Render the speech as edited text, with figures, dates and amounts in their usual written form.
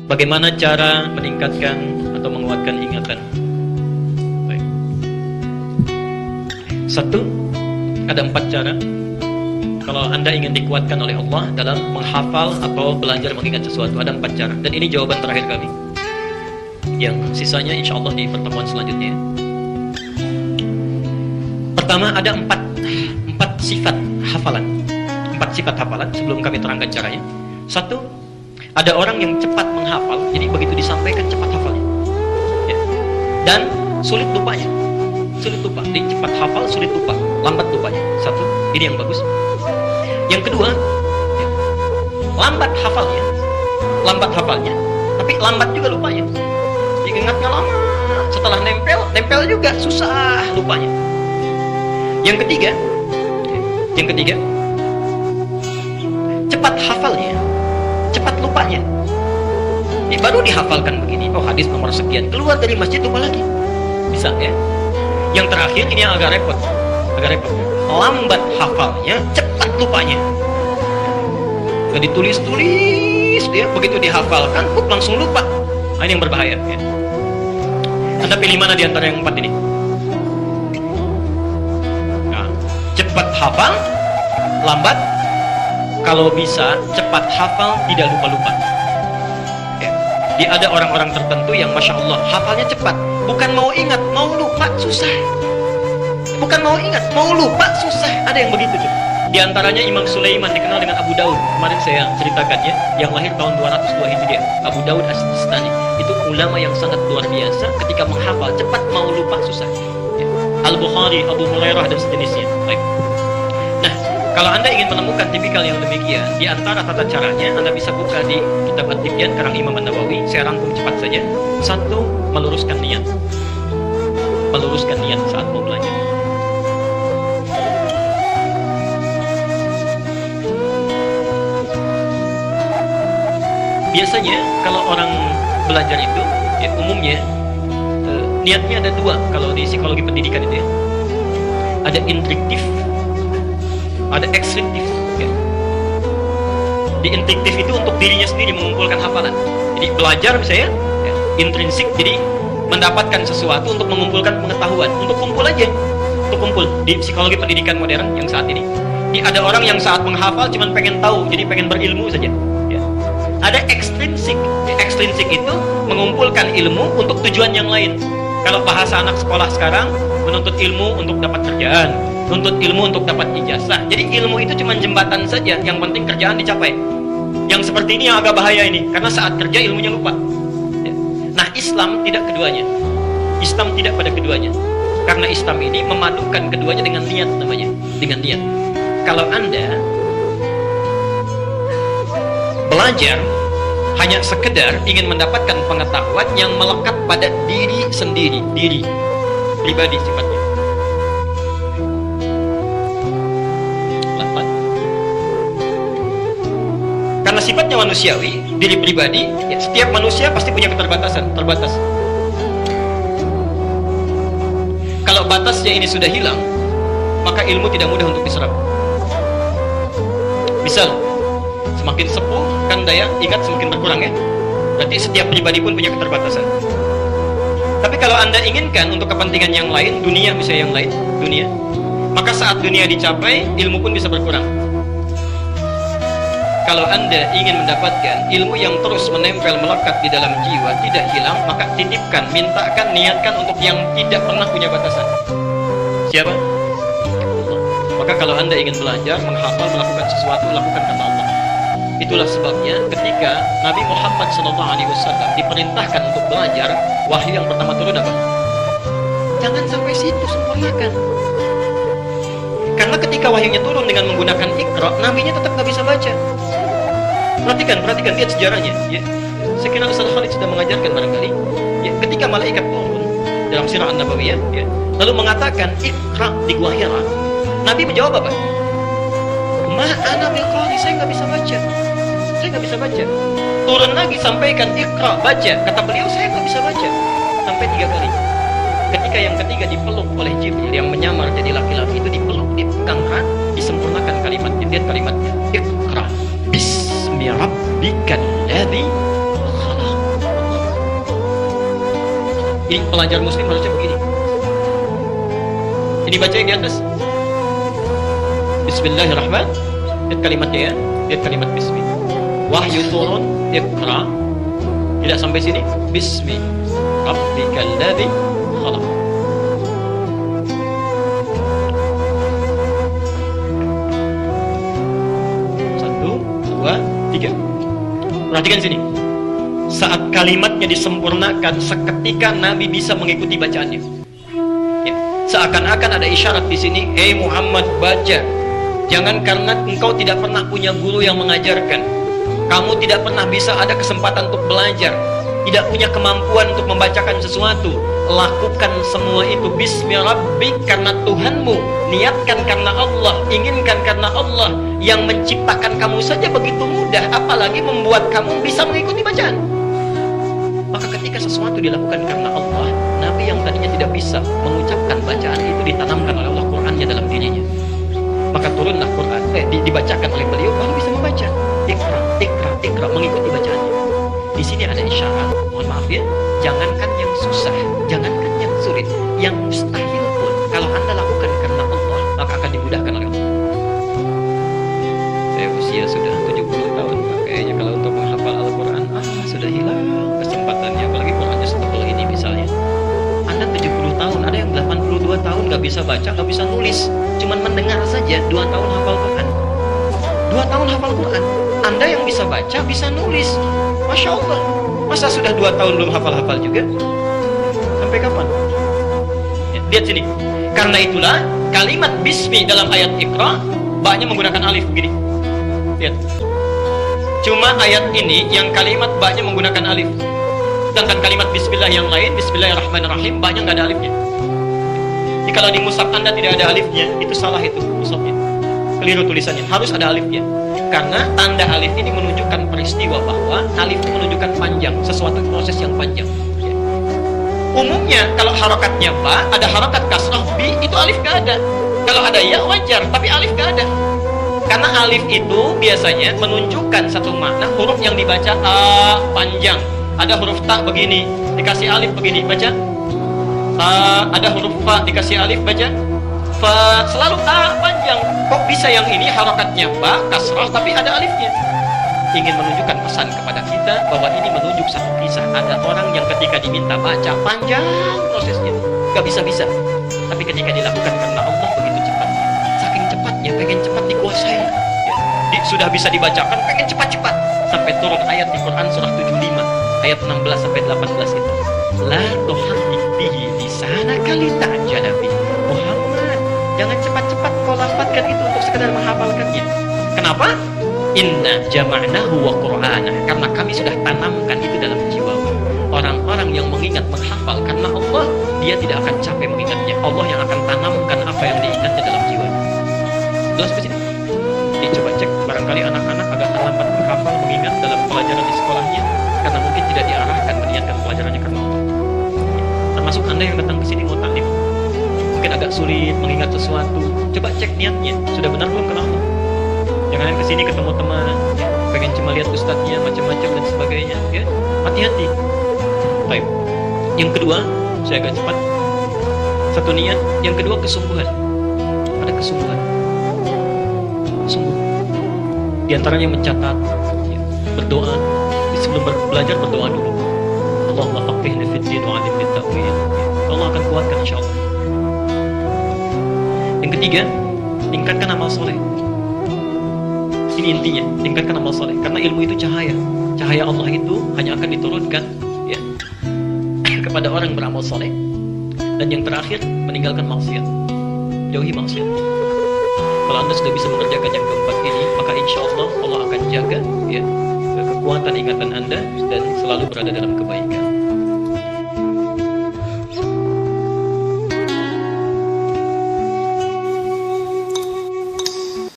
Bagaimana cara meningkatkan atau menguatkan ingatan? Baik. Satu, ada 4 cara. Kalau Anda ingin dikuatkan oleh Allah dalam menghafal atau belajar mengingat sesuatu, ada 4 cara. Dan ini jawaban terakhir kami. Yang sisanya insya Allah di pertemuan selanjutnya. Pertama, ada 4 sifat hafalan. 4 sifat hafalan sebelum kami terangkan caranya. Satu, ada orang yang cepat menghafal, jadi begitu disampaikan cepat hafalnya. Ya. Dan sulit lupanya. Sulit lupa. Jadi cepat hafal, sulit lupa, lambat lupanya. Satu, ini yang bagus. Yang kedua, ya, lambat hafalnya, tapi lambat juga lupanya. Ingatnya lama, setelah nempel juga susah lupanya. Yang ketiga, cepat hafalnya, cepat lupanya. Ini baru dihafalkan begini, oh hadis nomor sekian, keluar dari masjid lupa lagi. Bisa ya. Yang terakhir ini yang agak repot. Lambat hafalnya, cepat lupanya. Gak ditulis-tulis dia, begitu dihafalkan, langsung lupa. Ini yang berbahaya ya. Anda pilih mana di antara yang 4 ini? Nah, cepat hafal, lambat. Kalau bisa cepat hafal, tidak lupa-lupa. Ya. Dia ada orang-orang tertentu yang Masya Allah hafalnya cepat. Bukan mau ingat, mau lupa susah. Bukan mau ingat, mau lupa susah. Ada yang begitu tuh. Di antaranya Imam Sulaiman, dikenal dengan Abu Daud. Kemarin saya ceritakan ya, yang lahir tahun 202 Hijriah. Abu Daud As-Sistani. Itu ulama yang sangat luar biasa. Ketika menghafal cepat, mau lupa susah. Ya. Al-Bukhari, Abu Hurairah dan sejenisnya. Baik. Nah, kalau Anda ingin menemukan tipikal yang demikian, di antara tata caranya Anda bisa buka di kitab At-Tibyan karang Imam An-Nawawi. Saya rangkum cepat saja. Satu, meluruskan niat. Meluruskan niat saat mau belajar. Biasanya kalau orang belajar itu ya, umumnya niatnya ada 2 kalau di psikologi pendidikan itu ya. Ada instruktif, ada ekstrintif ya. Di instruktif itu untuk dirinya sendiri mengumpulkan hafalan. Jadi belajar misalnya ya, intrinsik, jadi mendapatkan sesuatu untuk mengumpulkan pengetahuan, untuk kumpul aja, untuk kumpul. Di psikologi pendidikan modern yang saat ini ada orang yang saat menghafal cuma pengen tahu, jadi pengen berilmu saja ya. Ada ekstrinsik. Ekstrinsik itu mengumpulkan ilmu untuk tujuan yang lain. Kalau bahasa anak sekolah sekarang, menuntut ilmu untuk dapat kerjaan, menuntut ilmu untuk dapat ijazah. Jadi ilmu itu cuma jembatan saja, yang penting kerjaan dicapai. Yang seperti ini yang agak bahaya ini, karena saat kerja ilmunya lupa. Nah, Islam tidak keduanya. Islam tidak pada keduanya. Karena Islam ini memadukan keduanya dengan niat namanya, dengan niat. Kalau Anda belajar hanya sekedar ingin mendapatkan pengetahuan yang melekat pada diri sendiri, diri pribadi sifatnya. Lambat. Karena sifatnya manusiawi, diri pribadi, ya, setiap manusia pasti punya keterbatasan, terbatas. Kalau batasnya ini sudah hilang, maka ilmu tidak mudah untuk diserap. Misal, semakin sepuh kan daya ingat semakin berkurang ya. Berarti setiap pribadi pun punya keterbatasan. Tapi kalau Anda inginkan untuk kepentingan yang lain, dunia misalnya yang lain, dunia, maka saat dunia dicapai, ilmu pun bisa berkurang. Kalau Anda ingin mendapatkan ilmu yang terus menempel melekat di dalam jiwa, tidak hilang, maka titipkan, mintakan, niatkan untuk yang tidak pernah punya batasan. Siapa? Allah. Maka kalau Anda ingin belajar, menghafal, melakukan sesuatu, lakukan karena Allah. Itulah sebabnya ketika Nabi Muhammad SAW diperintahkan untuk belajar, wahyu yang pertama turun apa? Jangan sampai situ, sempurnakan. Karena ketika wahyunya turun dengan menggunakan Iqra, nabinya tetap nggak bisa baca. Perhatikan, lihat sejarahnya. Ya. Saya kira Ustaz Khalid sudah mengajarkan barangkali. Ya, ketika malaikat turun dalam sirah An-Nabawiyah, ya, lalu mengatakan Iqra di Gua Hira, Nabi menjawab apa? Ma ana biqari, saya nggak bisa baca. Saya nggak bisa baca. Turun lagi sampaikan Iqra, baca. Kata beliau saya nggak bisa baca. Sampai 3 kali. Ketika yang ketiga dipeluk oleh Jibril yang menyamar jadi laki-laki, itu dipeluk, dipegang erat, disempurnakan kalimatnya. Lihat kalimatnya. Iqra bismi rabbikal ladzi khalaq. Ini pelajar muslim harusnya begini. Ini baca yang di atas. Bismillahirrahmanirrahim. Lihat kalimatnya ya. Lihat kalimat bismi. Wahyu turun, iqra. Tidak sampai sini. Bismi rabbikal ladzi khalaq. Satu, dua, tiga. Perhatikan sini. Saat kalimatnya disempurnakan, seketika Nabi bisa mengikuti bacaannya. Ya. Seakan-akan ada isyarat di sini, "Hei Muhammad, baca. Jangan karena engkau tidak pernah punya guru yang mengajarkan, kamu tidak pernah bisa ada kesempatan untuk belajar, tidak punya kemampuan untuk membacakan sesuatu. Lakukan semua itu bismi rabbik, karena Tuhanmu. Niatkan karena Allah, inginkan karena Allah. Yang menciptakan kamu saja begitu mudah, apalagi membuat kamu bisa mengikuti bacaan." Maka ketika sesuatu dilakukan karena Allah, Nabi yang tadinya tidak bisa mengucapkan bacaan itu ditanamkan oleh Allah Qur'annya dalam dirinya. Maka turunlah Quran, dibacakan oleh beliau, baru bisa membaca. Ikra, ikra, ikra, mengikuti bacaannya. Di sini ada isyarat, mohon maaf ya, jangankan yang susah, jangankan yang sulit, yang mustahil pun, kalau Anda lakukan karena Allah, maka akan dimudahkan oleh Allah. Saya usia sudah 70 tahun, kayaknya kalau untuk menghafal Al-Quran, sudah hilang kesempatannya, apalagi Qurannya setebal ini misalnya. Anda 70 tahun, ada yang 82 tahun gak bisa baca, gak bisa nulis, cuman mendengar saja, 2 tahun hafal Quran. 2 tahun hafal Quran. Anda yang bisa baca, bisa nulis, Masya Allah. Masa sudah 2 tahun belum hafal-hafal juga? Sampai kapan? Ya, lihat sini. Karena itulah kalimat bismi dalam ayat Iqra ba-nya menggunakan alif begini. Lihat. Cuma ayat ini yang kalimat ba-nya menggunakan alif. Sedangkan kalimat bismillah yang lain, bismillahirrahmanirrahim, ba-nya nggak ada alifnya. Jadi kalau di mushaf Anda tidak ada alifnya, itu salah itu mushafnya. Keliru tulisannya, harus ada alifnya. Karena tanda alif ini menunjukkan peristiwa bahwa alif itu menunjukkan panjang, sesuatu proses yang panjang. Ya. Umumnya kalau harokatnya ba, ada harokat kasrah bi, itu alif gak ada. Kalau ada ya wajar, tapi alif gak ada. Karena alif itu biasanya menunjukkan satu makna, huruf yang dibaca a panjang. Ada huruf ta begini, dikasih alif begini, baca ta. Ada huruf fa, dikasih alif, baca fa. Selalu a panjang. Kok bisa yang ini harokatnya ba, kasrah, tapi ada alifnya? Ingin menunjukkan pesan kepada kita bahwa ini menunjuk satu kisah. Ada orang yang ketika diminta baca, panjang prosesnya, gak bisa-bisa. Tapi ketika dilakukan karena Allah, begitu cepatnya. Saking cepatnya, pengen cepat dikuasai. Ya. Sudah bisa dibacakan, pengen cepat-cepat. Sampai turun ayat di Quran surah 75, ayat 16 sampai 18 itu. La tuharrik bihi lisanaka litajala bihi. Muhammad, jangan cepat-cepat kau lafadzkan itu untuk sekedar menghafalkannya. Kenapa? Inna jama'nahu wa qur'ana. Karena kami sudah tanamkan itu dalam jiwamu. Orang-orang yang mengingat, menghafal karena Allah, dia tidak akan capek mengingatnya. Allah yang akan tanamkan apa yang diingatnya dalam jiwa. Jelas ke sini? Jadi coba cek, barangkali anak-anak agak terlambat menghafal, mengingat dalam pelajaran di sekolahnya, karena mungkin tidak diarahkan meniatkan pelajarannya karena Allah. Termasuk Anda yang datang ke sini mau taklim, mungkin agak sulit mengingat sesuatu. Coba cek niatnya, sudah benar belum karena Allah. Jangan ke sini ketemu teman, ya, pengen cuma lihat ustadznya macam-macam dan sebagainya, ya. Hati-hati. Baik. Yang kedua, saya agak cepat. Satu niat, yang kedua kesungguhan. Ada kesungguhan. Sungguh. Di antaranya mencatat, ya, berdoa. Sebelum belajar berdoa dulu. Allahumma faqihna fid din wa 'allimni at-ta'wil. Allah akan kuatkan insyaallah. Yang ketiga, tingkatkan amal soleh. Ini intinya, tingkatkan amal soleh. Karena ilmu itu cahaya. Cahaya Allah itu hanya akan diturunkan, ya, kepada orang yang beramal soleh. Dan yang terakhir, meninggalkan maksiat. Jauhi maksiat. Kalau Anda sudah bisa mengerjakan yang keempat ini, maka insya Allah Allah akan jaga, ya, kekuatan ingatan Anda dan selalu berada dalam kebaikan.